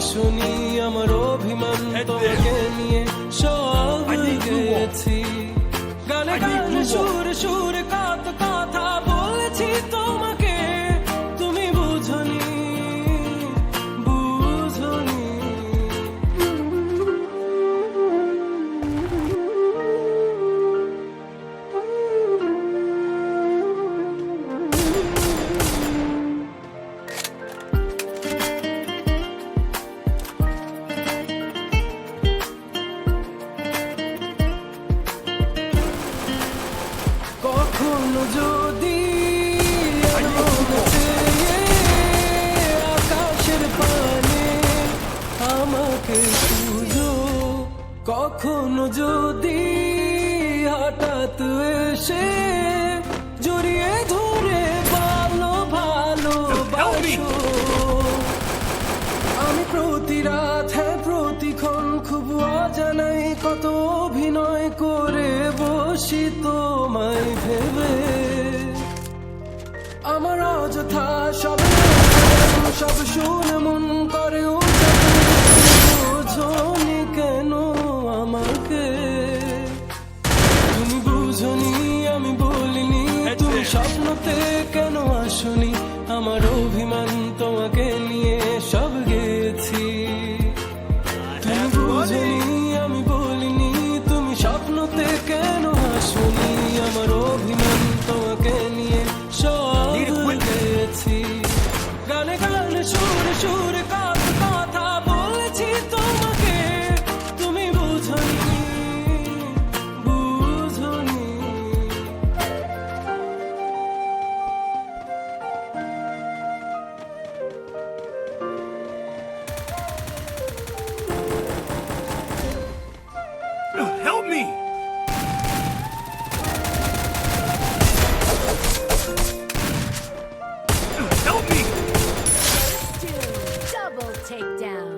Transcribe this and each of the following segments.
আসনি আমার অভিমান তোমাকে নিয়ে সব গেছি গানে গানে সুরে সুরে কত কথা বলেছি তোমাকে তুমি বুঝনি বুঝনি কখনো যদি আকাশের পানে আমাকে খুঁজো কখনো যদি হঠাৎ এসে জড়িয়ে ধরে ভালো ভালোবাসো আমি প্রতি রাত প্রতিক্ষণ খুব অজানাই কত অভিনয় করে বসি তোমায় ভেবে আমার অযথা সব শুনে মন করে বোঝনি কেন আমাকে তুমি বুঝনি আমি বলিনি তুমি স্বপ্নতে কেন আসনি আমার অভিমান তোমাকে নিয়ে সব গেছি তুমি বুঝনি আমি বলিনি তুমি স্বপ্নতে কেন আসনি আমার অভিমান তোমাকে নিয়ে সব গেছি গানে গানে সুরে সুরে কত কথা বলেছি তোমাকে তুমি বুঝনি বুঝনি Help me! Help me! Double takedown.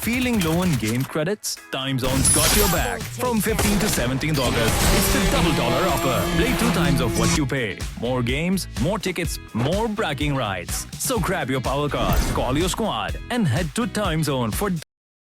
Feeling low on game credits? Time Zone's got your back. From 15th to 17th August, it's the $double offer. Play 2 times of what you pay. More games, more tickets, more bragging rights. So grab your power card, call your squad, and head to Time Zone for